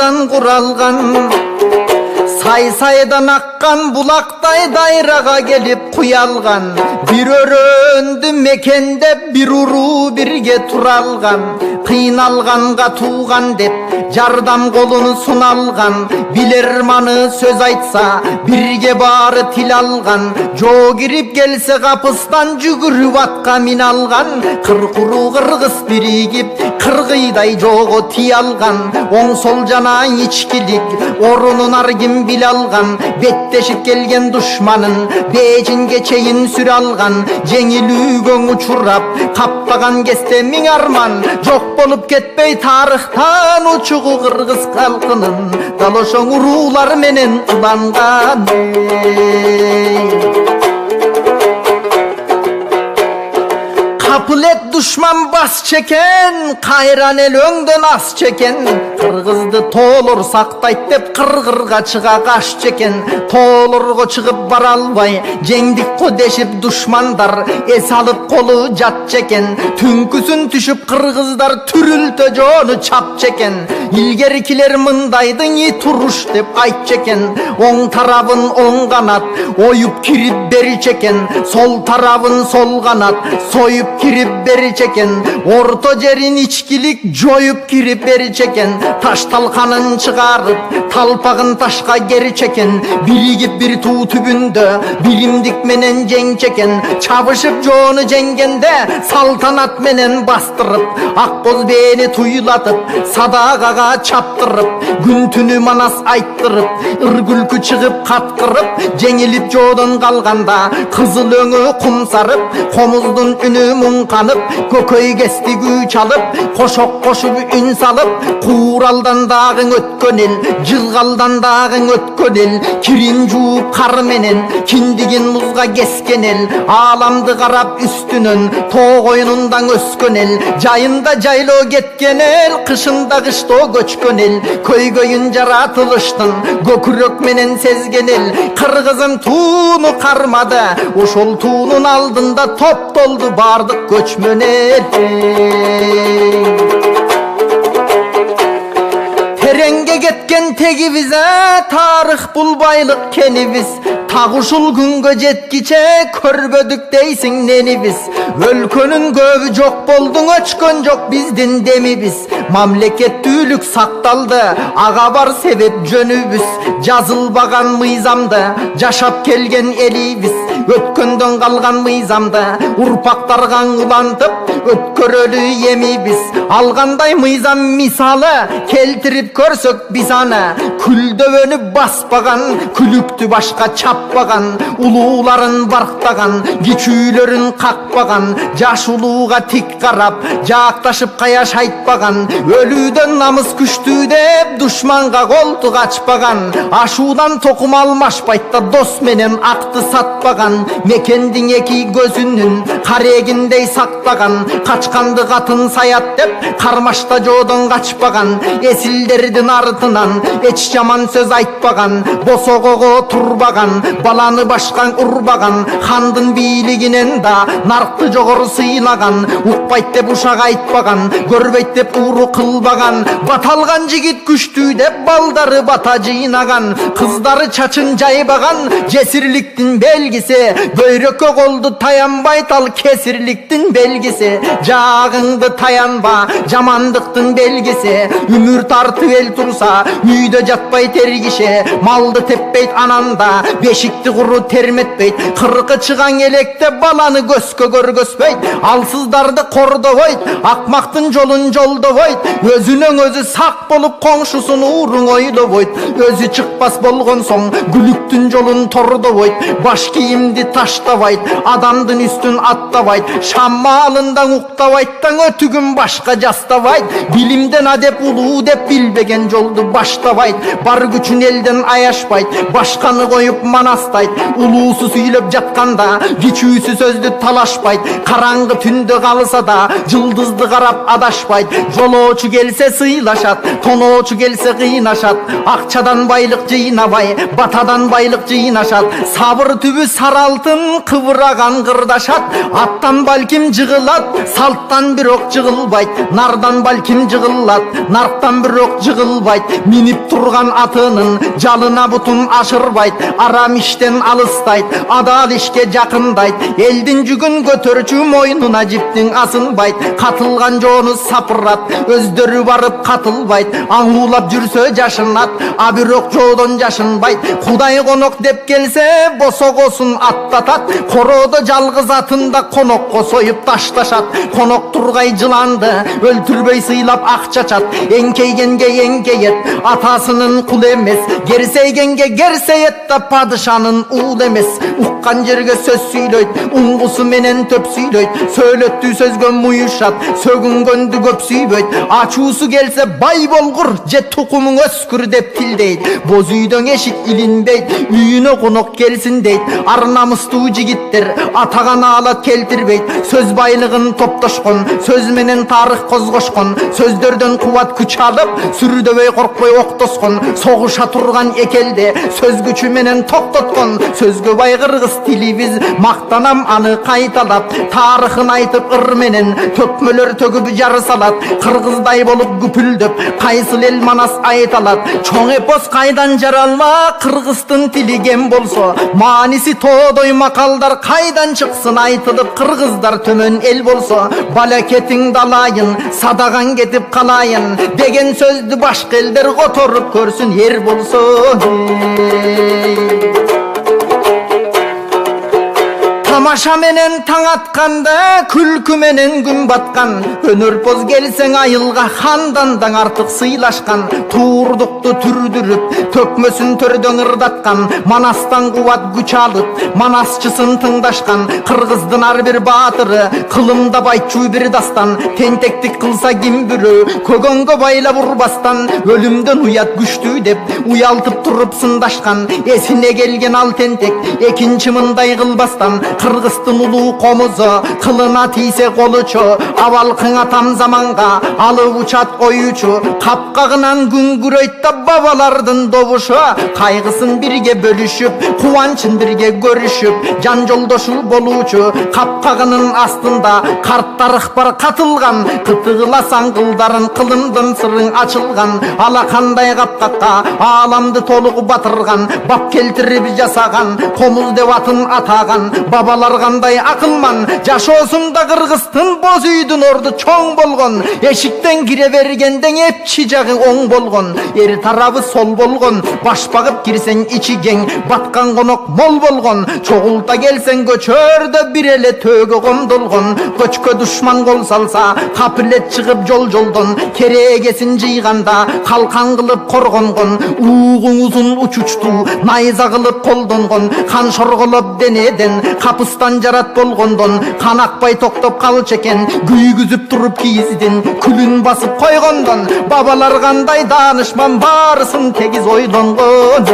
тайдан куралган. Сай-сайдан аккан булактай дайрага келип куялган. Бир өрөндү мекендеп бир уруу бирге туралган. Кыйналганга тууган деп жардам колун суналган. Билерманы сөз айтса бирге баары тил алган. Жоо кирип келсе капыстан жүгүрүп атка мин алган. Кыркуруу кыргыз биригип кыргыйдай жоого тие алган. Оң сол жана ичкилик орунун ар ким биле алган. Беттешип келген душманын бежинге чейин сүрө алган. Жеңилүүгө учурап каппаган кезде миң арман. Жок болуп кетпей тарыхтан учугу кыргыз калкынын дал ошо уруулар менен уланган. Капылет душман бас чекен, кайран эл өңдөн ас чекен. Кыргызды тоолор сактайт деп кыргырга чыга каш чекен. Тоолорго чыгып бара албай жеңдик ко дешип душмандар эс алып колу жат чекен. Түнкүсүн түшүп кыргыздар түрүлтө жоону чап чекен. Илгеркилер мындайдың и туруш деп айт чекен. Оң тарабын оң канат оюп кирип бери чекен. Сол тарабын сол канат союп кирип бери чекен. Орто жерин ичкилик жоюп кирип бери чекен. Таш талканын чыгарып талпагын ташка кери чекен. Биригип бир туу түбүндө биримдик менен жең чекен. Чабышып жоону жеңгенде салтанат менен бастырып ак боз бээни туйлатып садагага чаптырып күн түнү манас айттырып ыр күлкү чыгып каткырып жеңилип жоодон калганда кызыл өңү кум сарып комуздун үнү муңканып көкөй кести күү чалып кошок кошуп үн салып кууралдан дагың өткөн эл жылгалдан дагың өткөн эл кирин жууп кар менен киндигин музга кескен эл ааламды карап үстүнөн тоо койнундан өскөн эл жайында жайлоо кеткен эл кышында кыштоо көчкөн эл көйгөйүн жаратылыштын көкүрөк менен сезген эл кыргызым тууну кармады ошол туунун алдында топтолду бардык көчмөн эл тереңге кеткен тегибиз тарых бул байлык кенибиз так ушул күнгө жеткиче көрбөдүк дейсиң ненибиз өлкөнүн көбү жок болдуң өчкөн жок биздин демибиз мамлекеттүүлүк сакталды ага бар себеп жөнүбүз жазылбаган мыйзамды жашап келген элибиз өткөндөн калган мыйзамды урпактарга ыңгылантып өткөрөлү эмибиз алгандай мыйзам мисалы келтирип көрсөк биз аны күлдөбөнү баспаган күлүктү башка чаппаган улууларын барктаган кичүүлөрүн какпаган жаш улууга тик карап жаакташып каяш айтпаган өлүүдөн намыс күчтүү деп душманга колтук ачпаган ашуудан токум алмашпайт да дос менен акты сатпаган мекендин эки көзүнүн карегиндей сактаган качканды катын саят деп кармашта жоодон качпаган эсилдердин артынан эч жаман сөз айтпаган босогого турбаган баланы башкан урбаган хандын бийлигинен да наркты жогору сыйлаган укпайт деп ушак айтпаган көрбөйт деп ууру кылбаган баталган жигит күчтүү деп балдары бата жыйнаган кыздары чачын жайбаган жесирликтин белгиси бөйрөккө колду таянбайт ал кесирликтин белгиси жаагыңды таянба жамандыктын белгиси өмүр тартып эл турса үйдө жатпай тергише малды теппейт ананда бешикти куру терметпейт кыркы чыгаң электе баланы көзгө көргөзбөйт алсыздарды кордобойт акмактын жолун жолдобойт өзүнөн өзү сак болуп коңшусун ууруң ойлобойт өзү чыкпас болгон соң күлүктүн жолун тордобойт баш кийимди таштабайт адамдын үстүн аттабайт шаммалындан уктабайт таң өтүгүн башка жастабайт билимден адеп улуу деп билбеген жолду баштабайт бар күчүн элден аяшпайт башканы коюп манастайт улуусу сүйлөп жатканда кичүүсү сөздү талашпайт караңгы түндө калса да жылдызды карап адашпайт жолоо тоноочу келсе сыйлашат, тоноочу келсе кыйнашат. Акчадан байлык жыйнабай, батадан байлык жыйнашат. Сабыр түбү сары алтын кыбыраган кырдашат. Аттан балким жыгылат, салттан бирок жыгылбайт. Нардан балким жыгылат, нарттан бирок жыгылбайт. Минип турган атынын жалына бутун ашырбайт. Арам иштен алыстайт, адал ишке жакындайт. Элдин жүгүн көтөрчү мойнуна жиптин асынбайт. Катылган жоону сапырат, өздөрү барып катылбайт. Аңуулап жүрсө жашынат, а бирок жоодон жашынбайт. Кудай конок деп келсе босогосун аттатат. Короодо жалгыз атында конокко союп ташташат. Конок тургай жыланды өлтүрбөй сыйлап акчачат. Эңкейгенге эңкейет, атасынын кул эмес. Керсейгенге керсейет да падышанын уул эмес. Уккан жерге сөз сүйлөйт, уңгусу менен төп сүйлөйт. Сөйлөттүү сөзгө муюшат, сөгүнгөндү көп сүйбөйт. Ачуусу келсе бай болгур же тукумуң өскүр деп тилдейт. Боз үйдөн эшик илинбейт, үйүнө конок келсин дейт. Ар намыстуу жигиттер атаган аалат келтирбейт. Сөз байлыгын топтошкон, сөз менен тарых козгошкон. Сөздөрдөн кубат күч алып, сүрдөбөй коркпой октоскон. Согуша турган экелде сөз күчү менен токтоткон. Сөзгө бай кыргыз тилибиз, мактанам аны кайталап. Тарыхын айтып ыр менен төкмөлөр төгүп жар салат. Кыргыздай болуп күпүлдөп кайсыл эл манас айталат. Чоң эпос кайдан жаралма, кыргыздын тили кем болсо. Мааниси тоодой макалдар кайдан чыксын айтылып. Кыргыздар төмөн эл болсо, балакетиң далайын, садаган кетип калайын деген сөздү башка элдер которуп көрсүн ер болсо. Тамаша менен таң атканда, күлкү менен күн баткан. Өнөрпоз келсең айылга хандандан артык сыйлашкан. Туурдукту түрдүрүп, төкмөсүн төрдөн ырдаткан. Манастан кубат күч алып, манаschысын тыңдашкан. Кыргыздын ар бир баатыры, кылымда байчуу бир дастан. Тентектик кылса ким бирөө, көгөнгө байлап урбастан. Өлүмдөн уят күчтүү деп, уялтып туруп сындашкан. Эсине келген ал тентек, экинчи мындай кылбастан. Кыргыздын улуу комузу, кылына тийсе колучу. Абалкың атам заманга, алып учат оючу. Капкагынан күңгүрөйт да бабалардын добушу. Кайгысын бирге бөлүшүп, кубанчын бирге көрүшүп. Жан жолдошу болуучу, капкагынын астында карттар ыкпар катылган. Кытыгыласаң кылдарын, кылымдын сырың ачылган. Алакандай капкакка ааламды толук батырган. Бап келтирип жасаган, комуз деп атын атаган. Бабалар кандай акылман, жашоосунда кыргыздын боз үйдүн орду чоң болгон. Эшиктен кире бергенден эпчи жагы оң болгон. Эр тарабы сол болгон, баш багып кирсең ичи кең. Баткан конок мол болгон, чогулта келсең көчөрдө бир эле төөгө комдолгон. Көчкө душман кол салса, капилет чыгып жол-жолдон. Керегесин жыйганда, калкан кылып коргонгон. Уугуң узун учучтуу, найза кылып колдонгон. Кан шорголоп денеден, капыстан жарат болгондон. Кан акпай токтоп калчу экен, күйгүзүп туруп кийиздин. Күлүн басып койгондон. Бабалар кандай даанышман, баарысын тегиз ойлонгон.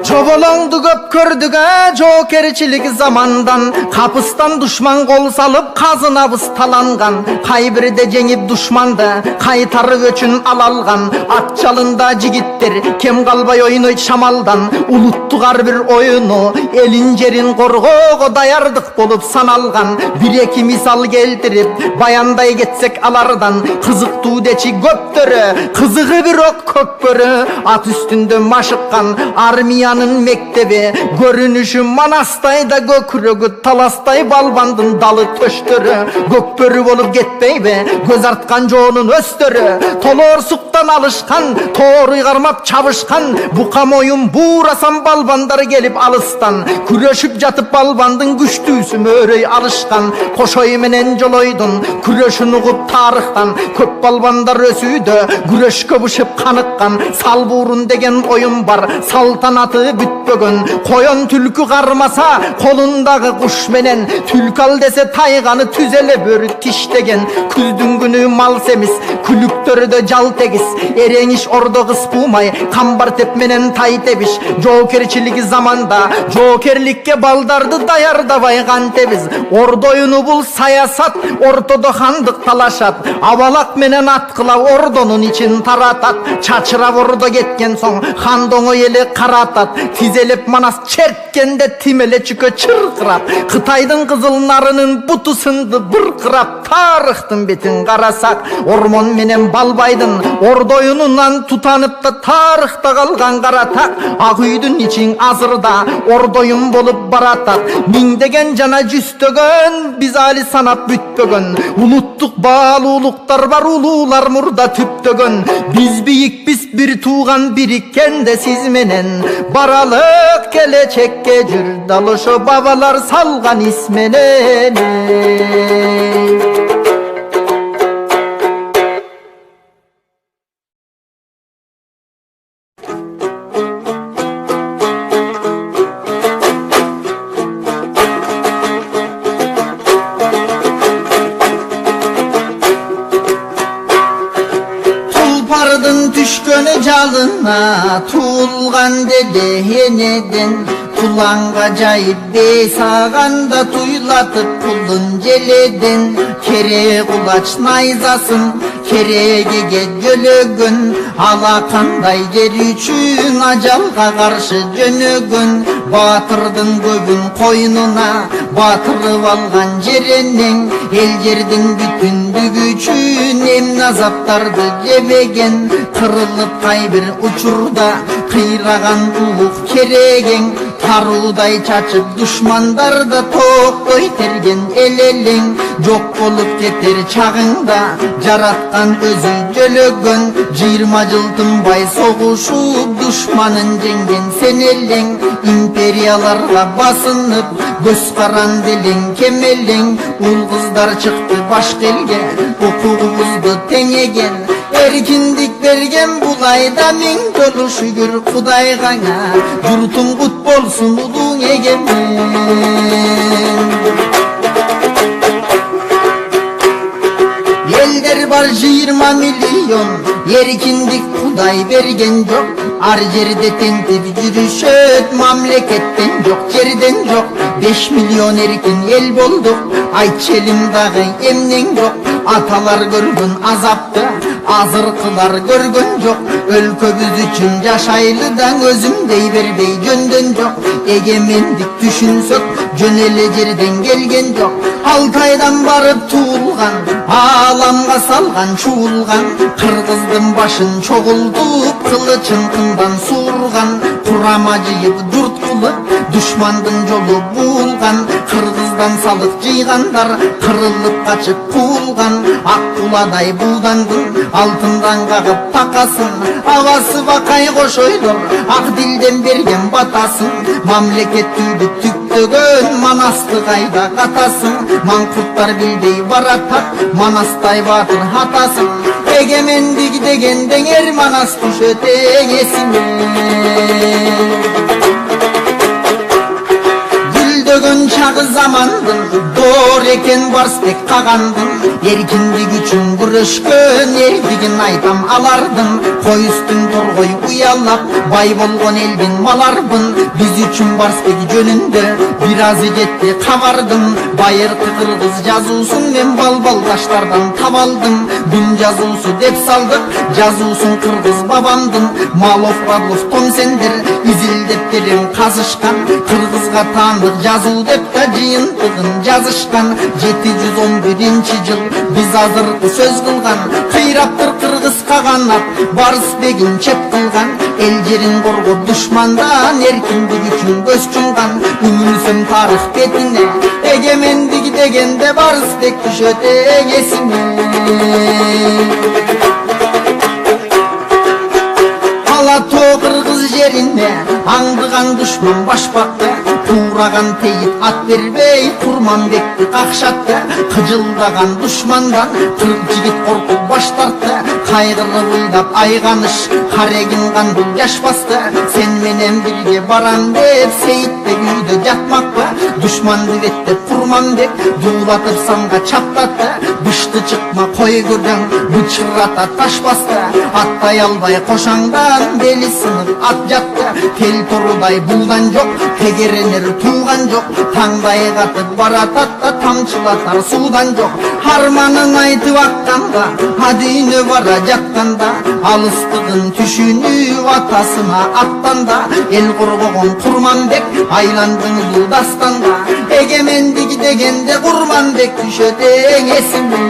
Жоболоңду көп көрдүк жоокерчилик замандан. Капыстан душман кол салып, казынабыз таланган. Кайбирде жеңип душманды, кайтарып өчүн ала алган. Ат жалында жигиттер кем калбай ойнойт шамалдан. Улуттук ар бир оюну, элин жерин коргоого даярдык болуп саналган. Бир эки мисал келтирип, баяндай кетсек алардан. Кызыктуу дечи көптөрү, кызыгы бирок көкпөрү. Ат үстүндө машыккан армиянын мектеби, көрүнүшү манастайда көкүрөгү таластай. Балбандын далы төштөрү, көкпөрү болуп кетпейби көз арткан жоонун өстөрү. Толоор суктан алышкан, тооруй кармап чабышкан. Бука моюн буурасам балбандар келип алыстан. Күрөшүп жатып балбандын күчтүүсү мөөрөй алышкан. Кошой менен жолойдун күрөшүн угуп тарыхтан. Көп балбандар өсүүдө күрөшкө бышып каныккан. Салбуурун деген оюн бар, салтанаты бүтпөгөн. Кой коен түлкү кармаса колундагы куш менен түлкү ал десе тайганы түзеле бөрү тиштеген күздүн күнү мал семиз күлүктөрдө жал тегиз эреңиш ордо кыз пумай камбар теп менен тай тебиш жоокерчилиги заманда жоокерликке балдарды даярдабай кантебиз ордо оюну бул саясат ортодо хандык талашат абалак менен аткыла ордонун ичин таратат чачырап ордо кеткен соң хандоңо эле каратат тизелеп манас черткенде тимеле чүкө чыркырап Кытайдын кызыл нарынын буту сынды быркырап тарыхтын бетин карасак ормон менен балбайдын ордо оюнунан тутанып да тарыхта калган каратак ак үйдүн ичин азырда ордо оюн болуп баратат миңдеген жана жүздөгөн биз али санап бүтпөгөн улуттук баалуулуктар бар улуулар мурда түптөгөн биз бийикпиз бир тууган бириккенде сиз менен баралык келечекке жүр дал ошо бабалар салган ис менен Түшкөнү жалына туулган деде энеден куланга жайып бейсаганда туйлатып пулун желеден керек кулач найзасын керегиге жөлөгөн ала кандай жер үчүн ажалга каршы жөнөгөн баатырдын көбүн койнуна батырып алган жеренең эл жердин бүтүндүгү үчүн эмне азаптарды жебеген кырылып кайбир учурда кыйраган улук керегең таруудай чачып душмандарды токтой терген элелең жок болуп кетер чагыңда жараткан өзү жөлөгөн 20 жыл тынбай согушуп душманын жеңген сен элең империяларга басынып көз каран делең кемелең ул кыздар чыкты башка элге укугубузду теңеген эркиндик берген бул айда миң жолу шүгүр Кудайга журтуң кут болсун улуң эгемен элдер бар 20 миллион эркиндик Кудай берген жок ар жерде тентип жүрүшөт мамлекеттен жок жерден жок 5 миллион эркин эл болдук айтчы элим дагы эмнең жок аталар көргөн азапты азыркылар көргөн жок өлкөбүз үчүн жашайлы да өзүмдей бербей жөндөн жок эгемендик түшүнсөк жөн эле жерден келген жок Алтайдан барып туулган ааламга салган чуулган кыргыздын башын чогултуп кылычын кындан суурган курама жыйып журт кылып душмандын жолу буулган кыргыздан салык жыйгандар кырылып качып куулган ак куладай буудандын алтындан кагып такасын абасы бакай кошойлор ак дилден берген батасын мамлекеттүүлүк түктөгөн манасты кайда катасын маңкурттар билбей баратат манастай баатыр атасын эгемендик дегенден эр манас түшөт эңесине гүлдөгөн чагы замандын доор экен барсбек кагандын эркиндик үчүн күрөшкөн эрдигин айтам алардын кой үстүн торгой уялап бай болгон элдин маларбын биз үчүн барсбек жөнүндө бир азы жетти кабардым байыркы кыргыз жазуусун мен балбалдаштардан табалдым бүн жазуусу деп салдык жазуусун кыргыз бабамдын малов павлов томсендер изилдептерин казышкан кыргызга таандык жазуу деп да жыйынтыгын жазышкан 711 жыл биз азыркы сөз кылган кыйраптыр кыргыз каганат барысбегин чеп кылган эл жерин коргоп душмандан эркиндик үчүн көз жумган үмүнсөм тарых бетине эгемендик дегенде барысбек түшөт эңесине ала тоо кыргыз жерине аңдыган душман башпакта ураган тейит ат бербей Курманбекти какшатты кыжылдаган душмандан 40 жигит коркуп баш тартты кайгырып ыйлап айганыш карегин кандыл жаш басты сен менен бирге барам деп Сейитбек үйдө жатмакпы душманды беттеп Курманбек дуулатып самга чаптатты бышты чыкма кой көрдөң бычырата таш басты аттай албай кошаңдан бели сынып ат жатты тел торудай булдан жок тегеренер тууган жок таңдай катып баратат да тамчылатар суудан жок арманын айтып акканда адүйнө бара жатканда алыстыгын түшүнүп атасына аттанда эл коргогон Курманбек айландың бул дастанда эгемендик дегенде Курманбек түшөт эң эсиме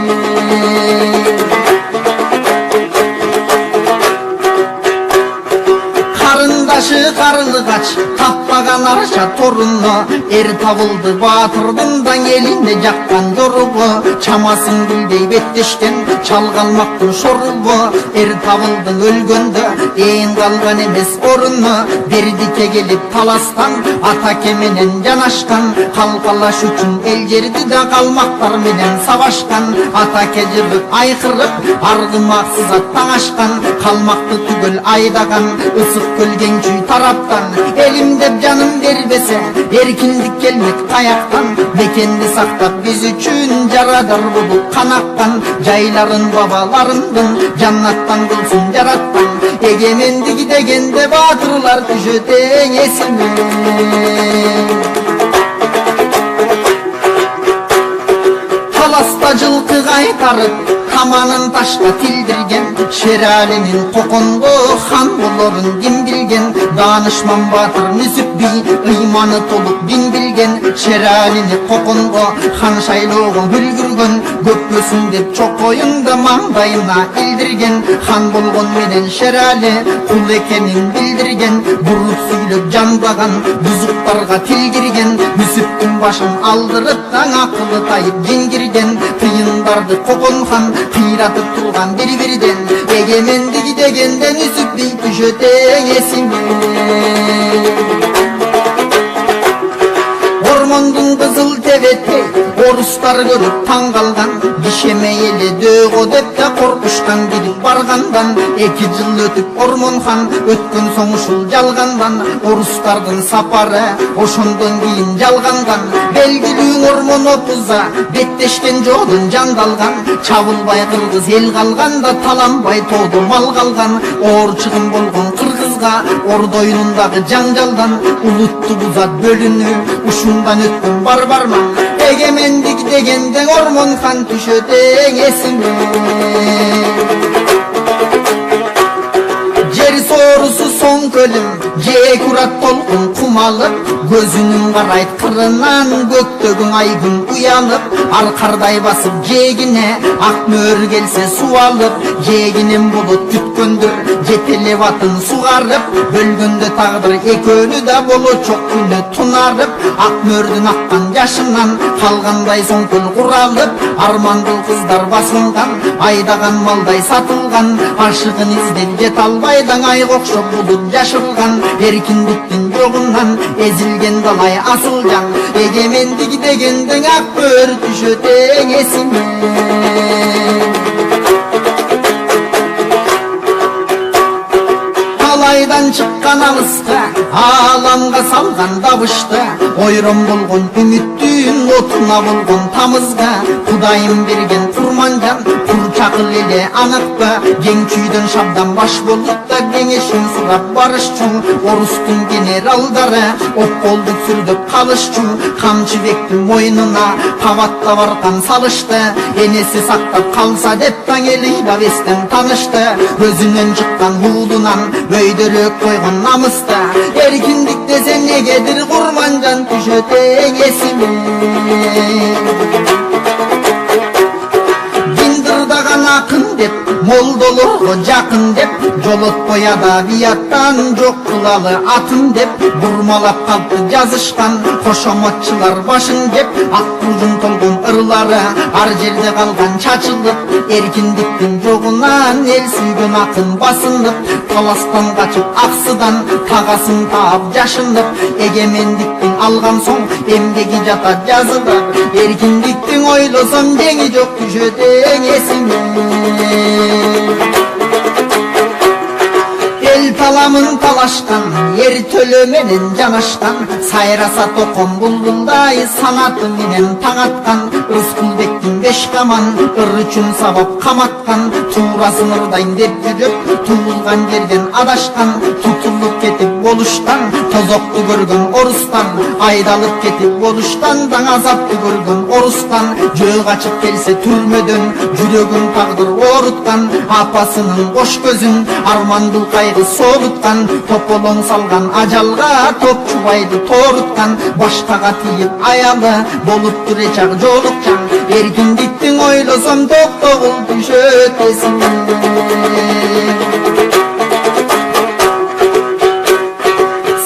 карындашы карылгач таппаган арша торунно эр табылды баатырдын да элине жаккан жоругу чамасын билбей беттешкен чалгалмактын шорубу эр табылдың өлгөндө ээн калган эмес орунну бердикке келип таластан атаке менен жанашкан калкалаш үчүн эл жерди да калмактар менен сабашкан атаке жырып айкырып аргымаксыз аттан ашкан калмакты түгөл айдаган ысык көлген чүй тараптан элим деп жаным бербесе эркиндик келмек каяктан мекенди сактап биз үчүн жарадар болуп канаккан жайларын бабаларымдын жаннаттан кылсын жараткан эгемендик дегенде баатырлар түшөт эң эсиме таласта жылкы кайтарып каманын ташка тилдирген Шералинин коконго хан болорун ким билген даанышман баатыр Нүсүп би ыйманы толук дин билген Шералини коконго хан шайлоого үлгүргөн көппөсүн деп чокоюнда маңдайына илдирген хан болгон менен Шерали кул экенин билдирген буруп сүйлөп жандаган бузуктарга тил кирген Нүсүптүн башын алдырып таң акылы тайып жеңгирген тыйындарды кокон хан кыйратып турган бири-бириден эгемендик дегенде Нүсүп би түшөт эң эсиме ормондун кызыл тебетей орустар көрүп таң калган кишеме эле дөөгө деп да коркушкан кирип баргандан 2 жыл өтүп Ормон хан өткөн соң ушул жалгандан орустардын сапары ошондон кийин жалгандан белгилүү Ормон опуза беттешкен жолун жандалган чабылбай кыргыз эл калганда таланбай тоодо мал калган оор чыгым болгон кыргызга ордойнундагы жаңжалдан улутту бузат бөлүнүү ушундан өткөн барбарман эгемендик дегенде Ормон хан түшөт эң эсиме жер соорусу соң көлүм жээ курат толкун кум алып көзүнүн карайт кырынан көктөгүн айгүн уянып аркардай басып жээгине ак мөөр келсе суу алып жээгинен болот күткөндөр жетелеп атын сугарып бөлгөндө тагдыр экөөнү да болочок күнү тунарып ак мөөрдүн аккан жашынан калгандай соң көл куралып армандуу кыздар басылган айдаган малдай сатылган ашыгын издеп жете албай даңайга окшоп булуп жашырылган эркиндиктин жогунан эзилген далай асылжан эгемендик дегенде ак мөөр түшөт эң эсиме талайдан чыккан алыска ааламга салган табышты ойрон болгон үмүттүн отуна болгон тамызга Кудайым берген курманжан курчакыл эле аныкпы кең чүйдөн шабдан баш болуп да кеңешин сурап барышчу орустун генералдары окколду сүрдөп калышчу камчыбектин мойнуна кабаттап аркан салышты энеси сактап калса деп таң эли да эстен танышты өзүнөн чыккан уулунан өйдөрөөк койгон намыста эркиндик десе негедир курманжан түшөт эң эсиме дин дырдаган акын деп молдолорго жакын деп жолотпой ада бияттан жок кылалы атын деп бурмалап калды жазышкан кошоматчылар башын деп ак кужун толгон ырлары ар жерде калган чачылып эркиндиктин жогунан эл сүйгөн акын басынып таластан качып аксыдан тагасын таап жашынып эгемендиктин алган соң эмгеги жатат жазылып эркиндиктин ойлосом жеңи жок түшөт эң эсиме эл таламын талашкан эр төлө менен жанашкан сайраса током булбулдай санаты менен таң аткан Рыскулбектин беш каман ыр үчүн сабап каматкан туурасын ырдайм деп жүрүп туулган жерден адашкан тутулуп кетип болуштан тозокту көргөн орустан айдалып кетип болуштан таң азапты көргөн орустан жөө качып келсе түрмөдөн жүрөгүн тагдыр ооруткан апасынын кош көзүн армандуу кайгы соолуткан тополоң салган ажалга топчубайды тооруткан башкага тийип аялы болуп туре чак жоолукчан эркиндиктин ойлосом токтогул түшөт эсиме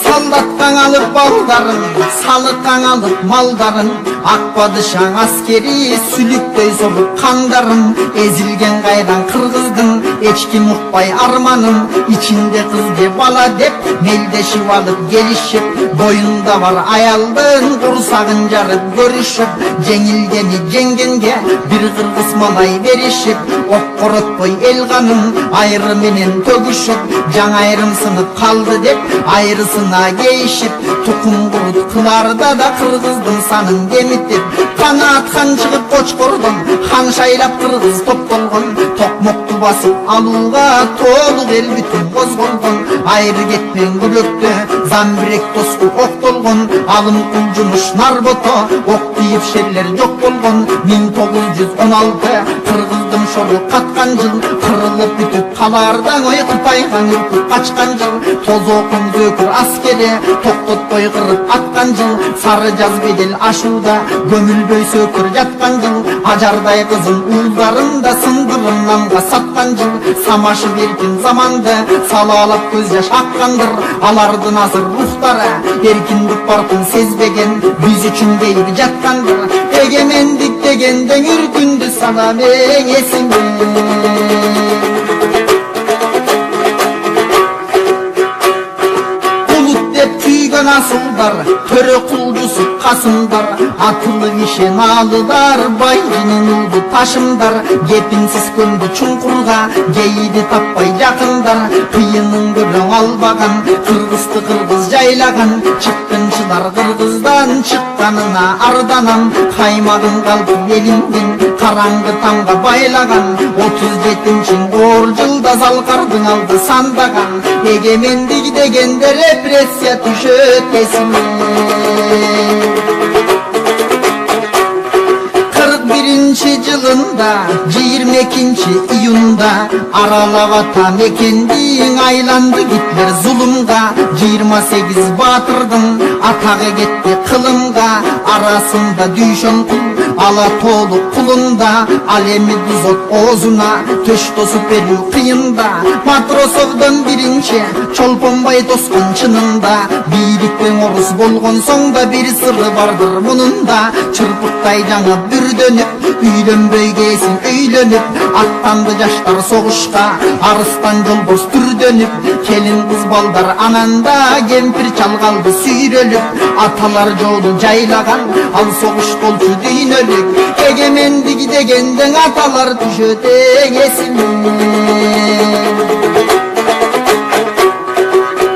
солдаттан алып балдарын салыктан алып малдарын ак падышаң аскери сүлүктөй согуп кандарын эзилген кайран кыргыздын эч ким укпай арманын ичинде кыз же бала деп мелдешип алып келишип боюнда бар аялдын курсагын жарып көрүшүп жеңилгени жеңгенге бир кыргыз малай беришип ок коротпой эл канын айры менен төгүшүп жаңы айрым сынып калды деп айрысына кейишип тукум курут кыларда да кыргыздын санын кемитип канаат хан чыгып кочкордон хан шайлап кыргыз топтолгон токмокту басып алууга толук эл бүтүн козголгон айры кетпен күлөктө замбирек тоску октолгон алым кулжумуш нарбото ок тийип шерлер жок болгон 1916 кыргыздын шору каткан жыл кырылып бүтүп калардан ой кытайган үркүп качкан жыл тозокун зөкүр аскери токтотпой кырып аткан жыл сары жаз бедел ашууда көмүлбөй сөкүр жаткан жыл ажардай кызын уулдарын да сындырымнанга саткан жыл самашып эркин заманды салаалап көз жаш аккандыр алардын азыр рухтары эркиндик баркын сезбеген биз үчүн кейип жаткандыр эгемендик дегенден үркүндү санам эң эсиме асылдар төрө кулжусу касымдар атылы ишен аалыдар байжынын улду ташымдар кепинсиз көндү чуңкурга кейиди таппай жакындар кыйынын көрөң албаган кыргызды кыргыз жайлаган чыккынчылар кыргыздан чыкканына арданам каймагын калдым элимдин караңгы тамга байлаган 37 жылда залкардын алды сандаган эгемендик дегенде репрессия түшөт эсиме 41 жылында 22 июнда аралап ата мекендиң айланды Гитлер зулумга 28 батырдын атагы кетти кылымга арасында дүйшөн кул ала толук кулунда ал эми дузот оозуна төш тосуп берүү кыйында матросовдон биринчи чолпонбай тоскон чынында бийликтен орус болгон соң да бир сыры бардыр мунун да чырпыктай жаңы бүрдөнүп үйлөнбөй кесин үйлөнүп аттанды жаштар согушка арыстан жолбош түрдөнүп келин кыз балдар ананда кемпир чал калды сүйрөлүп аталар жолу жайлаган ал согуш болчу дүйнөлүк эгемендик дегенден аталар түшөт эң эсиме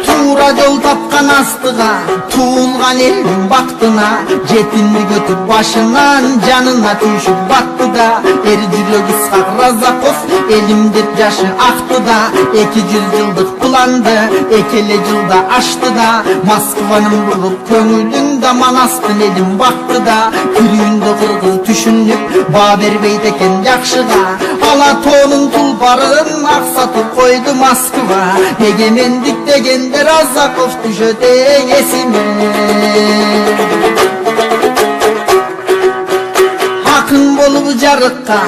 туура жол тапкан астыга туулган элдин бактына жетимдик өтүп башынан жанына түйшүп баттыда да эр жүрөк Исхак Разаков элим деп жашы акты да 200 жылдык планды экеле жылда ашты да Москванын буруп көңүлүн манастын элим бакты да күрүүндө кыргыз түшүнүп баа бербейт экен жакшыга ала тоонун тулпарын аксатып койду Москва эгемендик дегенде Разаков түшөт эң эсиме акын болуп жарыкка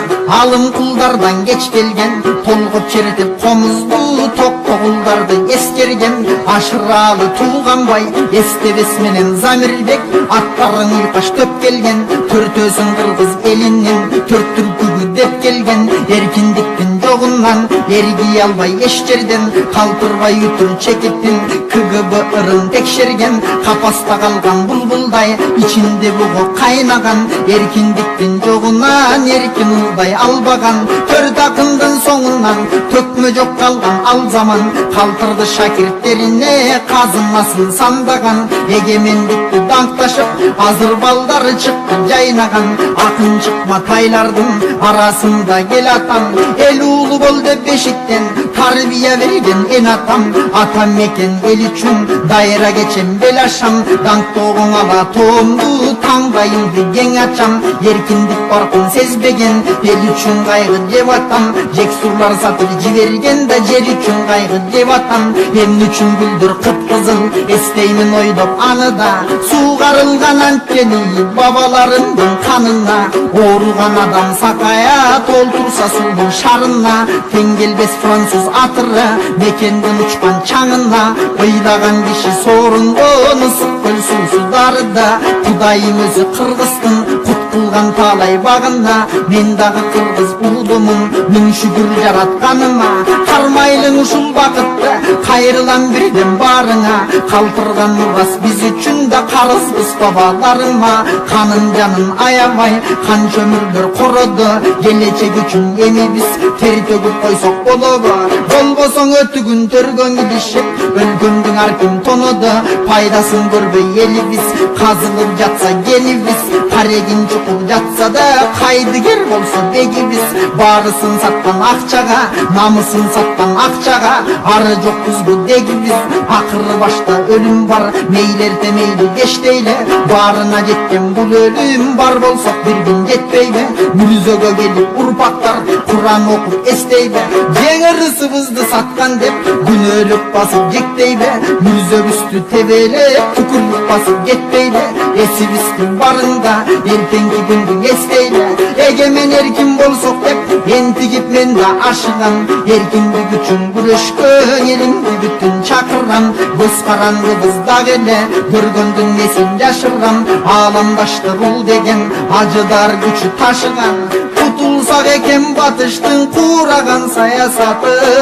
алым кулдардан кеч келген, толгоп чертип комузду токко кулдарды эскерген. Ашыралы тууганбай эстебес менен Замирбек, аттарын уйкаш төп келген, төртөөсүн кыргыз элинин төрт түркүгү деп келген. Эркиндиктин жогунан эргий албай эч жерден, калтырбай үтүр чекиптин КГБ ырын текшерген. Капаста калган булбулдай ичинде бугу кайнаган, эркиндиктин жогунан эркин ылдай албаган. Төрт акындын соңунан төкмө жок калган ал заман, калтырды шакирттерине казынасын сандаган. Эгемендикти даңкташып азыр балдары чыкты жайнаган, акын чыкма тайлардын арасында кел атам. Эл уулу бол деп бешиктен тарбия берген эн атам. Атам мекен эл үчүн дайра кечем бел ашам, даңктоогуң ала тоомду таңдайымды кең ачам. Эркиндик баркын сезбеген эл үчүн кайгы жеп атам, жексурлар сатып жиберген да жер үчүн кайгы жеп атам. Эмне үчүн гүлдөр кыпкызыл эстеймин ойдоп аны да, суугарылган анткени бабаларымдын канына. Ооруган адам сакая толтурса суудун шарына, тең келбес француз атыры мекендин учкан чаңына. Ыйлаган киши соорунгон ысык көл суусударда, Кудайым өзү кыргыздын кут кылган таалай багына. Мен дагы кыргыз уулумун миң шүгүр жаратканыма, кармайлың ушул бакытты кайрылам бирден барыңа. Калтырган мурас биз үчүн да карызбыз бабаларыма, канын жанын аябай канча өмүрлөр короду. Келечек үчүн эми биз тер төгүп койсок болобу, болбосоң өтүгүн төргөн килишип өлкөмдүн аркын тоноду. Пайдасын көрбөй элибиз казылып жатса келибиз, карегин чукуп жатса да кайдыгер болсо бегибиз. Баарысын саткан акчага, намысын саткан акчага, ары жок кузгу дегибиз. Акыры башта өлүм бар, мейлерте мейли кечтейле, баарына жеткен бул өлүм бар болсок бир күн жетпейби? Мүрзөгө келип урпактар Куран окуп эстейби? Жеңер ысыбызды саткан деп күнөөлүк басып жектейби? Мүрзөбүздү тебелеп түкүрлүк басып кетпейби? Эсибиздин барында эртеңки күндү эстейби? Эгемен эркин болсок деп энтигип мен да ашыгам, эркиндик үчүн күрөшкөн элимди бүтүн чакырам. Көз карандыбыз дагы эле көргөндүн несин жашыргам, ааламдаштыруу деген ажыдар күчү ташыган. Кутулсак экен батыштын куураган саясатын.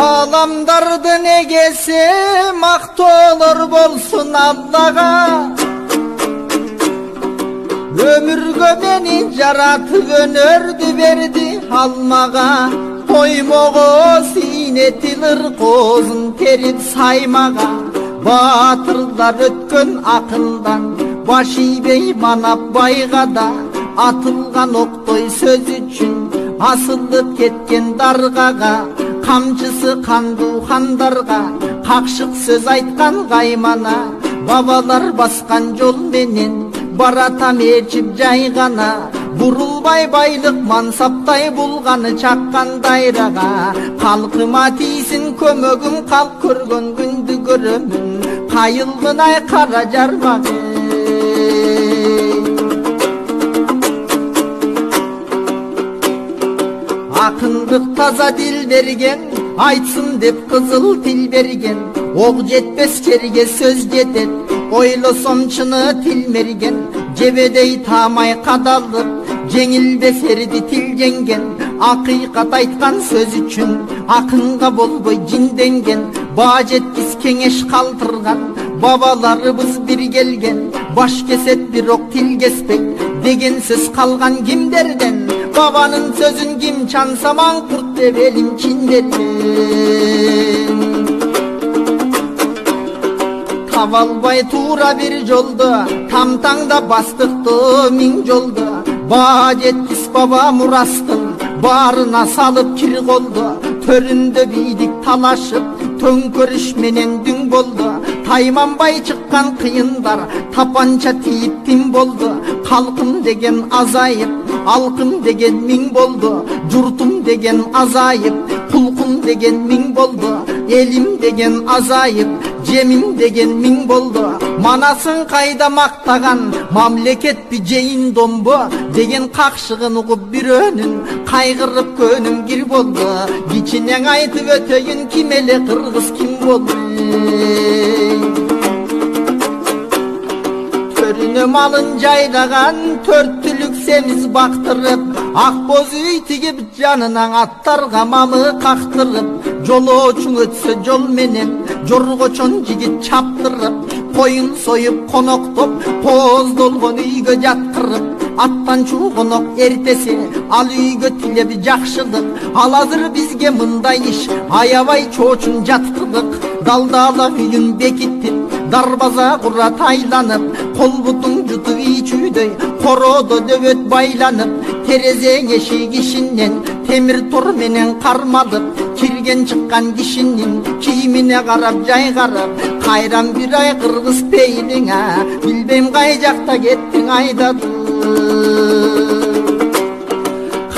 Адамдардын эгеси мактоолор болсун Аллага, өмүргө мени жаратып өнөрдү берди алмага. Тоймого сийнетилир коозун терип саймага, баатырлар өткөн акындан баш ийбей манап байга да. Атылган октой сөз үчүн асылып кеткен даргага, камчысы кандуу хандарга какшык сөз айткан каймана. Бабалар баскан жол менен баратам ээрчип жайгана, бурулбай байлык мансаптай булганы чаккан дайрага. Калкыма тийсин көмөгүм, калк көргөн күндү көрөмүн, кайылгынай кара жармагы. Акындык таза дил берген, айтсын деп кызыл тил берген. Ок жетпес жерге сөз жетет, ойлосом чыны тил мерген. Жебедей таамай кадалып, жеңилбес эрди тил жеңген. Акыйкат айткан сөз үчүн акынга болбой жинденген. Баа жеткис кеңеш калтырган бабаларыбыз бир келген. Баш кесет бирок тил кеспек деген сөз калган кимдерден? Бабанын сөзүн ким чанса маңкурт деп элим чиндерген. Таба албай туура бир жолду, тамтаңда бастыктуу миң жолду. Баа жеткис баба мурастын баарына салып кир колду. Төрүндө бийдик талашып, төңкөрүш менен дүң болду. Тайманбай чыккан кыйындар тапанча тийип тим болду. Калкым деген азайып, Алқым деген миң болды, жұртым деген азайып, құлқым деген миң болды, елім деген азайып, жемим деген миң болды. Манасын қайда мақтаған, мамлекет бі жейін домбы деген қақшығын ұғып бирөнүн, қайғырып көнім кир болды. Кичинең айтып өтөйін, ким эле кыргыз ким болды. Төрүнө малын жайлаган, төрт түлүк семиз бактырып, ак боз үй тигип жанынан аттарга мамы кактырып, жолоочуң өтсө жол менен жоргочон жигит чаптырып, коюн союп коноктоп, кооздолгон үйгө жаткырып, аттан чугонок эртесе ал үйгө тилеп жакшылык. Ал азыр бизге мындай иш аябай чоочун жаткырдык. Далдала үйүн бекиттип, дарбаза курат айланып, кол бутуң жутуп ичүүдөй короодо дөбөт байланып, терезең эшик ишинен темир тор менен кармалып, кирген чыккан кишинин кийимине карап жайгарып, кайран бир ай кыргыз пейилиңе, билбейм кай жакта кеттиң айдадып.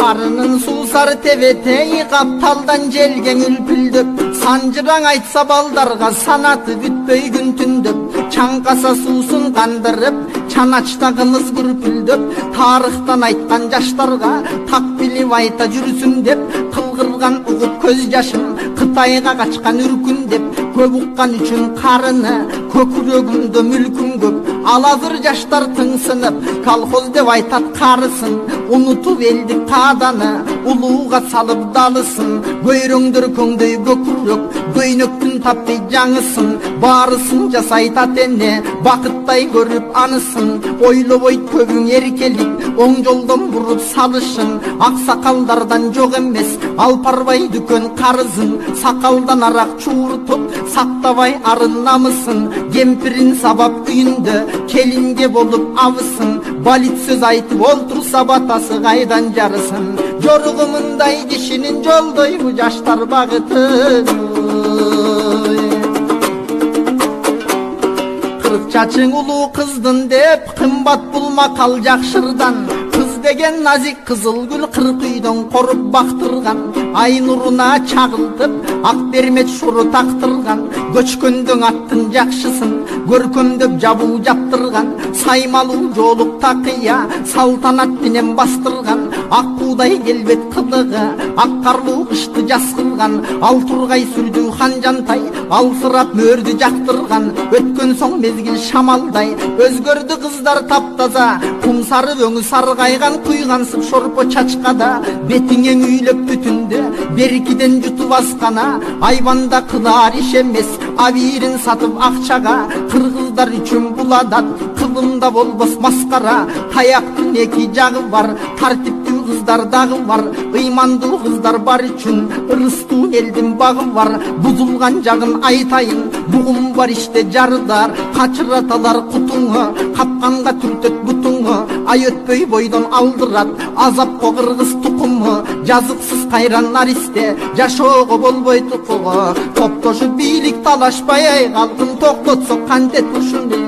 Карынын суусар тебетей капталдан желген үлпүлдөп, санжыраң айтса балдарга санаты бүтпөй күн түндөп, чаңкаса суусун кандырып, чаначта кымыз күрпүлдөп, тарыхтан айткан жаштарга так билип айта жүрсүн деп, кылгырган угуп көз жашым, Кытайга качкан үркүн деп, көп уккан үчүн карыны, көкүрөгүмдө мүлкүм көп. Ал азыр жаштар тыңсынып, колхоз деп айтат карысын, унутуп элдик кааданы, улууга салып далысын, көйрөңдөр көңдөй көкүрөк, көйнөктүн таппай жаңысын, баарысын жасайт ата эне, бакыттай көрүп анысын, ойлобойт көбүң эркелик, оң жолдон буруп салышын, ак сакалдардан жок эмес, алпарбай дүкөн карызын, сакалдан арак чууртуп, сактабай арын намысын, кемпирин сабап үйүндө, келинге болуп абысын, балит сөз айтып олтурса батасы кайдан жарысын. Жоругу мындай кишинин жолдойбу жаштар багытын. Кырк чачың улуу кыздын деп, кымбат бул макал жакшырдан. Кыз деген назик кызыл гүл, кырк үйдөн коруп бактырган, ай нуруна чагылтып, ак бермет шуру тактырган, көчкөндүң аттын жакшысын көркөмдөп жабуу жаптырган, саймалуу жоолук такыя салтанат менен бастырган, ак куудай келбет кылыгы, ак карлуу кышты жаскырган, ал тургай сүрдүү ханжантай алсырап мөрдү жактырган, өткөн соң мезгил шамалдай өзгөрдү кыздар таптаза, кум сары өңү саргайган, куйгансып шорпо чачкада, бетиңе үйлөп бүтүндө беркиден жутуп аскана, айбанда кылар иш эмес абийирин сатып акчага, кыргыздар үчүн бул адат кылымда болбос маскара, таяктын эки жагы бар, тартиптүү кыздар дагы бар, ыймандуу кыздар бар үчүн ырыстуу элдин багы бар, бузулган жагын айтайын, бугум бар иште жарыдар, качыраталар кутуңу, капканга түртөт бутуңу, ай өтпөй бойдон алдырат, азапко кыргыз тукуму, жазыксыз кайран наристе, жашоого болбой тукугу, топтошуп бийлик талашпай, ай калкын токтотсо кантет ушундой.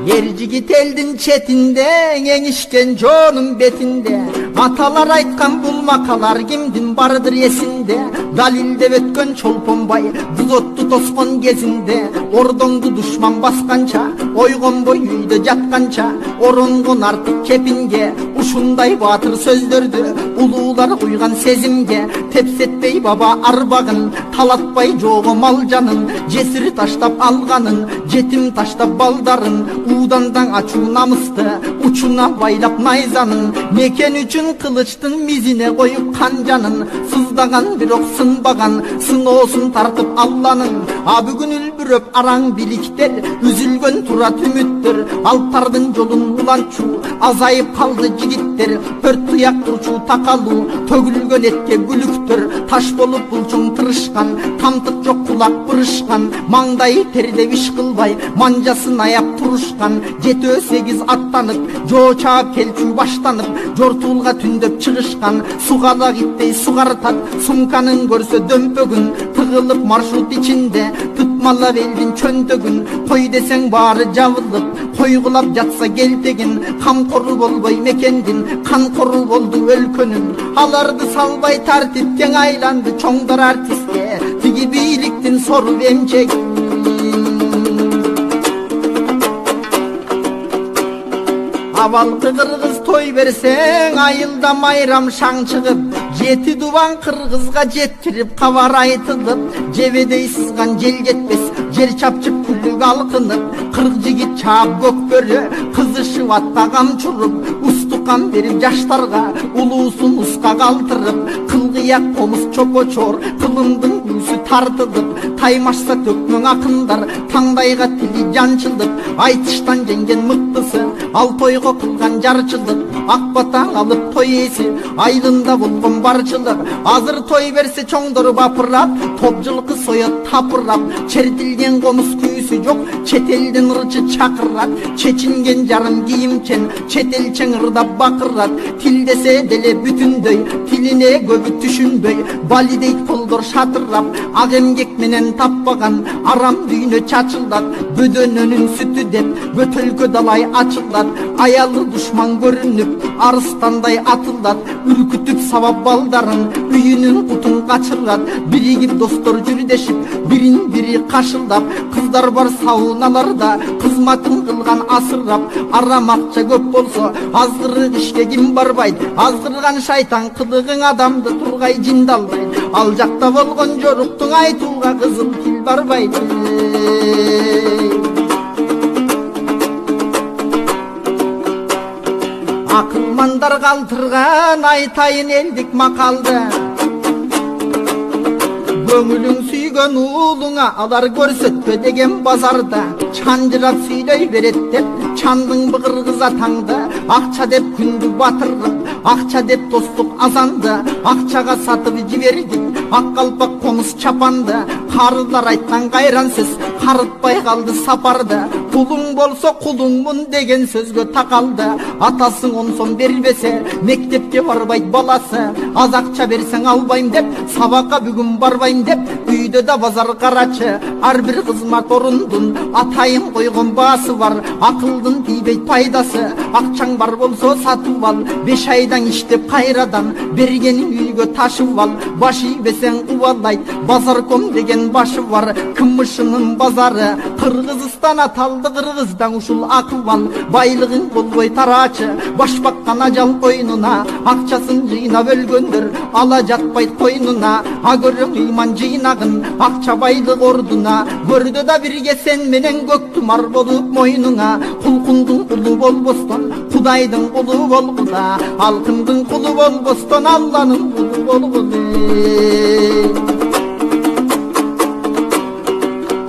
Ер жигит элдин четинде, эңишкен жоонун бетинде, аталар айткан бул макалар кимдин бардыр эсинде, далилдеп өткөн чолпонбай бузотту тоскон кезинде, ордоңду душман басканча, ойгонбой үйдө жатканча, оронгон артык кепинге, ушундай баатыр сөздөрдү улуулар куйган сезимге, тепсетпей баба арбагын, талатпай жогу мал жанын, жесир таштап алганын, жетим таштап балдарын, удандан ачуу намысты учуна байлап найзанын, мекен үчүн кылычтын мизине коюп канжанын, сыздаган бирок сынбаган, сыноосун тартып алланын, а бүгүн үлбүрөп араң биликтер, үзүлгөн турат үмүттөр, алптардын жолун уланчу, азайып калды жигиттер, төрт туяк турчу такалуу, төгүлгөн этке күлүктөр, таш болуп булчуң тырышкан, тамтык жок кулак бырышкан, маңдайы тердеп иш кылбай, манжасын аяп турушкан, 7-8 аттанып, жоо чаап келчү баштанып, жортуулга түндөп чыгышкан, сугала киттей сугартат, сумканын көрсө дөмпөгүн, тыгылып маршрут ичинде, тытмалап элдин чөнтөгүн, кой десең баары жабылып, тойгулап жатса келтеген, камкору болбой мекендин, канкору болду өлкөнүн. Аларды салбай тартиптен айланды чоңдор артистке, тиги бийликтин соруп эмчеги. Авалкы кыргыз той берсең, айылда майрам шаң чыгып, жети дубан кыргызга жеткирип кабар айтылып, жебедей сызган жел кетпес, жер чапчып күлүк алкынып, кырк жигит чаап көкбөрү, кызышып атка камчуруп, устукан берип жаштарга, улуусун уска калтырып, кылгыяк комуз чопочор, кылымдын күүсү тартылып, таймашса төкмөң акындар, таңдайга тили жанчылып, айтыштан жеңген мыктысы, ал тойго кылган жарчылык, ак батаң алып той эси, айылында болгон барчылык. Азыр той берсе чоңдор бапырап, топ жылкы соет тапырап, чертилген комуз күүсү жок, чет элден ырчы чакырат, чечинген жарым кийимчен, чет элчең ырдап бакырат, тил десе деле бүтүндөй, тилине көбү түшүнбөй, балидей колдор шатырап, ак эмгек менен таппаган арам дүйнө чачылдат, бөдөнөнүн сүтү деп бөтөлкө далай ачылат, аялы душман көрүнүп арыстандай атылат, үркүтүп сабап балдарын үйүнүн кутун качырат, биригип достор жүрдешип бирин бири кашылдап, кыздар бар сауналарда кызматын кылган асырап, арам акча көп болсо азгырык ишке ким барбайт, азгырган шайтан кылыгың адамды тургай жиндалбайт, ал жакта болгон жоруктуң айтууга кызыл тил барбайт. Акылмандар калтырган айтайын элдик макалды, көңүлүң сүйгөн уулуңа алар көрсөтпө деген базарда, чанжырап сүйлөй берет деп чандың кыргыз атаңды, акча деп күндү батырып, акча деп достук азанды, акчага сатып жибердик ак калпак комуз чапанды, карыдар айткан кайран сөз карытпай калды сапарды, кулуң болсо кулуңмун деген сөзгө такалды, атасың 10 сом бербесе мектепке барбайт баласы, аз акча берсең албайм деп, сабакка бүгүн барбайм деп, үйдө да базар карачы, ар бир кызмат орундун атайын койгон баасы бар, акылдын тийбейт пайдасы, акчаң бар болсо сатып ал, 5 айдан иштеп кайрадан бергениң үйгө ташып ал, баш ийбесең убалайт, базарком деген башы бар, кымышынын базары, Кыргызстан аталды кыргыздан ушул акыбал, байлыгың болбой тарачы, баш баккан ажал койнуна, акчасын жыйнап өлгөндөр ала жатпайт койнуна, а көрөң ыйман жыйнагын акча байлык ордуна, көрдө да бирге сен менен көк тумар болуп мойнуңа, кулкундун кулу болбостон кудайдын кулу болгула, алкындын кулу болбостон Алланын кулу болгула.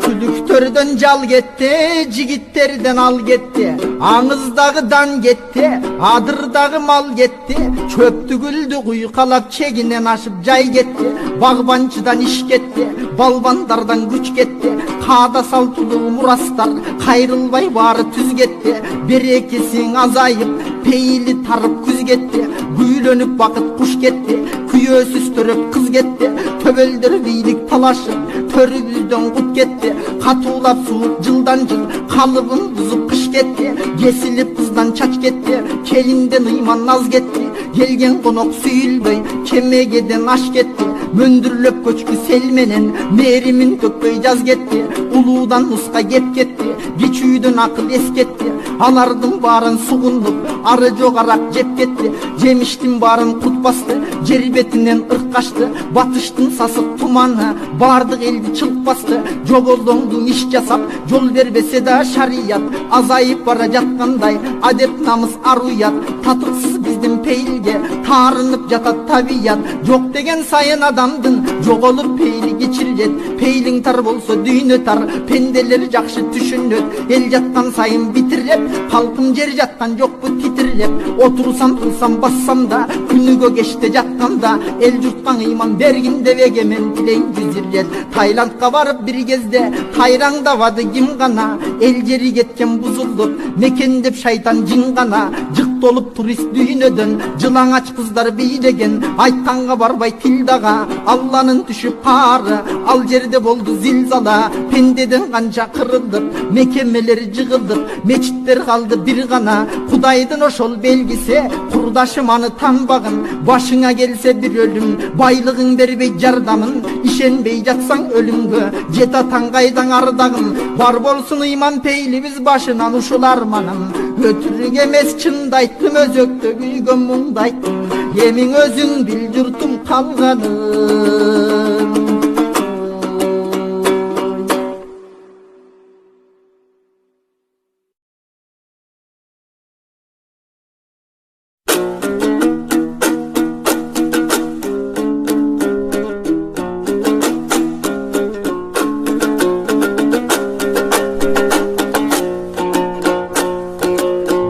Külüktörden jal ketти, jigitтерден ал кетти, аңыздагыдан кетти, адырдагы мал кетти, чөптү гүлдү куйкалап чегинен ашып жай кетти, багбанчыдан иш кетти, балбандардан күч кетти, каада салтылуу мурастар кайрылбай баары түз кетти, берекесиң азайып, пейили тарып күз кетти, күйлөнүп бакыт куш кетти, күйөөсүз төрөп кыз кетти, төбөлдөр бийлик талашып, төрүбүздөн кут кетти, катуулап сууп жылдан жыл, калыбын бузуп кыш кетти, кесилип кыздан чач кетти, келинден ыйман наз кетти, келген конок сүйүлбөй, кемегеден аш кетти, мөндүрлөп көчкү сел менен, мээримин төкпөй жаз кетти, улуудан нуска кеп кетти, кичүүдөн акыл эс кетти, алардын баарын сугундуп, ары жогарак жеп кетти, жемиштин баарын кут басты, жер бетинен ырк качты, батыштын сасык туманы, бардык элди чылк басты, жоболоңдуң иш жасап, жол бербесе да шарият, азайып бара жаткандай, адеп намыс ар уят, татыксыз биздин пейилге, таарынып жатат табият, жок деген сайын адамдын, жоголуп пейили кечирилет, пейилиң тар болсо дүйнө тар, пенделер жакшы түшүнөт, эл жаткан сайын битирлеп, калкым жер жаткан жокпу титирлеп, отурсам турсам бассам да, күнүгө кечте жатканда, эл журтка ыйман бергин деп эгемен тилейм жүзүрет, Таиландка барып бир кезде, кайраңдабады ким гана, эл жери кеткен бузулуп, мекендеп шайтан жин гана, жык толуп турист дүйнөдөн, жылаңач кыздар бийлеген, айтканга барбай тил дага, Алланын түшүп кары, баары, ал жерде болду зилзала. Пендеден канча кырылып, мекемелер жыгылып, мечиттер калды бир гана. Кудайдын ошол белгиси, курдашым аны танбагын. Башыңа келсе бир өлүм, байлыгың бербей жардамын. Ишенбей жатсаң өлүмгө, жет атаң кайдаң ардагым. Бар болсун ыйман пейлибиз башынан ушул арманым. Өтүрүк эмес чынды айттым, өзөктө күйгөн муңду айттым. Эмиң өзүң бил журтум калганын.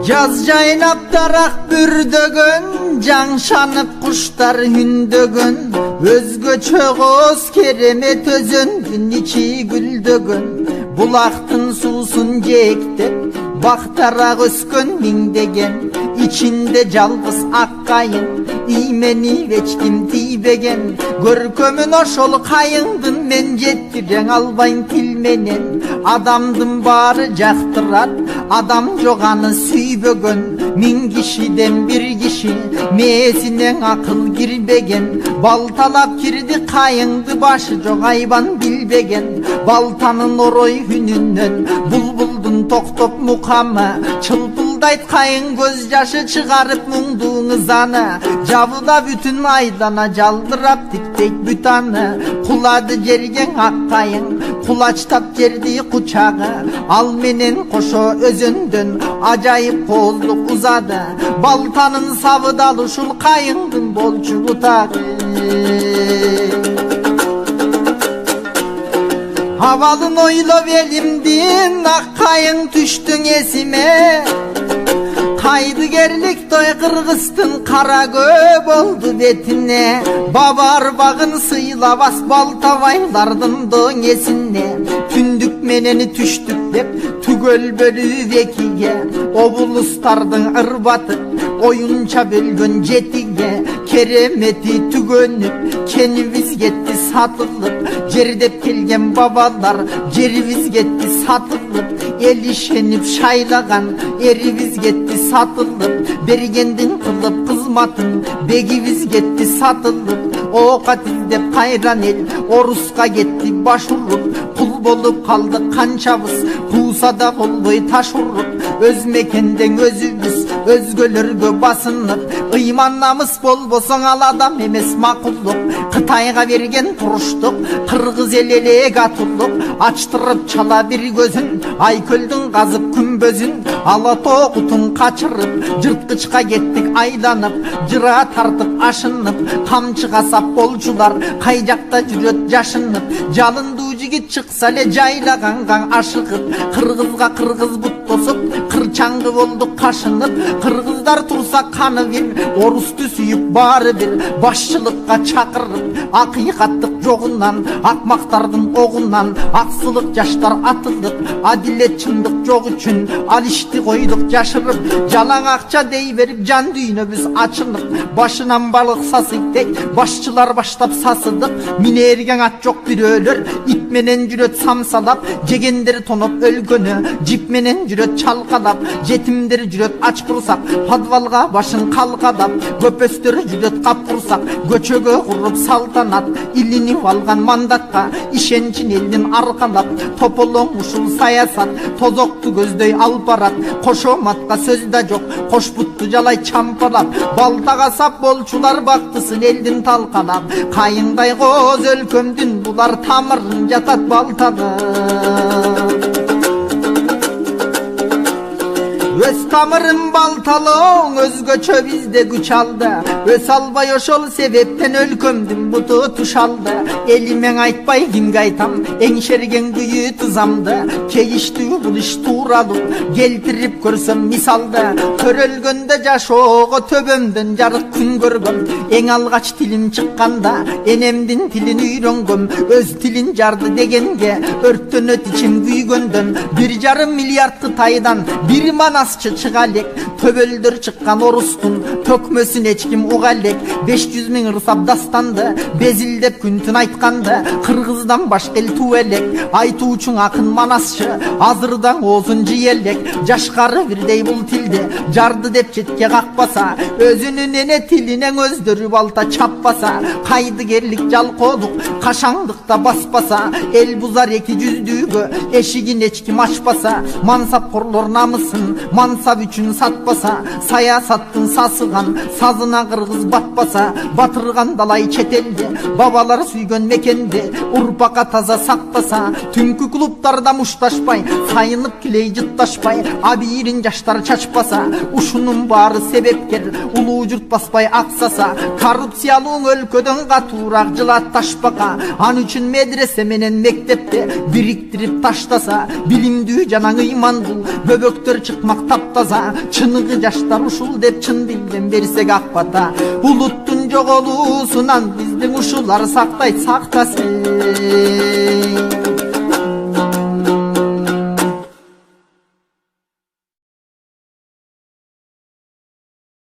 Yaz jaynap darak bürdөгөн, жаңшанып куштар үндөгөн. Өзгөчө коз керемет өзөндүн ичи гүлдөгөн. Булактын суусун жээктеп, бактарак өскөн миңдеген. İçinde жалгыз ак кайын, иймени эч ким тийбеген. Көркөмүн ошол кайыңдын мен жеттирең албайм тил менен. Адамдын баары жактырат, адам жок аны сүйбөгөн. Миң кишиден бир киши мээсине акыл кирбеген. Балталап кирди кайыңды, башы жок айбан билбеген. Балтанын орой үнүнөн булбулдун токтоп мукамы, чылпылдайт кайың көз жашы чыгарып муңдуңузаны. Жабыда бүтүн айдана жалдырап тиктейт бүтаны. Кулады жерге ак кайың, кулачтап жерди кучагы. Ал менен кошо өзөндөн ажайып кооздук узады. Балтанын сабыдал ушул кайыңдын болчу бутагы. Абалын ойлоп элимдин, ак кайың түштүң эсиме. Кайдыгерлик той кыргыздын кара көө болду бетине. Баба арбагын сыйлабас балтабайлардын дөңесине. Түндүк менен түштүк деп түгөл бөлүп экиге. Облустардын ырбаты оюнча бөлгөн жетиге. Керемети түгөнүп, кенибиз кетти сатылып. Жердеп келген бабалар жерибиз кетти сатылып. Эл ишенип шайлаган эрибиз кетти сатылып. Бергендин кылып кызматын бегибиз кетти сатылып. Оокат издеп кайран эл оруска кетти баш уруп. Кул болуп калды канчабыз, кууса да болбой таш уруп. Өз мекенден өзүбүз өзгөлөргө басынып. Ыйман намыс болбосоң ал адам эмес макулдук. Кытайга берген туруштук кыргыз эл элек атылып. Ачтырып чала бир көзүн, айкөлдүн казып күмбөзүн. Ала тоокутун качырып, жырткычка кеттик айданып. Жыра тартып ашынып, камчыга сап болчулар кай жакта жүрөт жашынып. Жалындуу жигит чыкса эле жайлаганга ашыгып. Кыргызга кыргыз бут тосуп, кырчаңгы болдук кашынып. Кыргыздар турса каны бир, орусту сүйүп баары бир. Башчылыкка чакырып, акыйкаттык жогунан, акмактардын огунан. Аксылык жаштар атылып, адилет чындык жок үчүн ал ишти койдук жашырып. Жалаң акча дей берип жан дүйнөбүз ачынып. Башынан балык сасыйтек, башчылар баштап сасыдык. Минерген ат жок бирөөлөр, ит менен жүрөт самсалап. Жегендер тоноп өлгөнү, жип менен жүрөт чалкалап. Жетимдер жүрөт ач курсак, подвалга башын калкадап. Көпөстөр жүрөт капкурсак, көчөгө куруп салтанат. Илинип алган мандатка ишенчин элдин аркалап. Тополоң ушул саясат, тозокту көздөй алып барат. Кошоматка сөз да жок, кош бутту жалай чампалап. Балтага сап болчулар бактысын элдин талкалап. Кайыңдай коз өлкөмдүн булар тамырын жатат балтага. Өз тамырын балталоң өзгөчө бизде күч алды. Өз албай ошол себептен өлкөмдүн буту тушалды. Элиме айтпай кимге айтам, эңшерген күйү тызамды. Кейиштүү бул иш тууралуу келтирип көрсөм мисалды. Көрөлгөндө жашоого төбөмдөн жарык күн көргөм. Эң алгач тилим чыкканда энемдин тилин үйрөнгөм. Өз тилин жарды дегенге өрттөнөт ичим күйгөндөн. 1,5 миллиард Кытайдан бир манасчы чыга элек. төбөлдөр чыккан орустун төкмөсүн эч ким уга элек 500 миң ырсап дастанды безилдеп күн-түн айтканды кыргыздан башка эл туу элек айтуучуң акын манасчы азырдан оозун жиелек жашкары бирдей бул тилди жарды деп четке какпаса өзүнүн эне тилинен өздөрү балта чаппаса кайдыгерлик жалкоолук кашаңдыкта баспаса эл бузар эки жүздүүгө эшигин эч ким ачпаса мансапкорлор намысын мансап үчүн сатпаса саясаттын сасыган сазына кыргыз батпаса батырган далай чет элди бабалар сүйгөн мекенди урпакка таза сактаса түнкү клубтарда мушташпай сайынып килей жытташпай абийирин жаштар чачпаса ушунун баары себепкер улуу журт баспай аксаса коррупциялуу өлкөдөн катуураак жылат ташпака ан үчүн медресе менен мектепти бириктирип таштаса билимдүү жана ыймандуу бөбөктөр чыкмак таптаза чыныгы жаштар ушул деп чын дилден берсек ак бата улуттун жоголуусунан биздин ушулар сактайт сактасын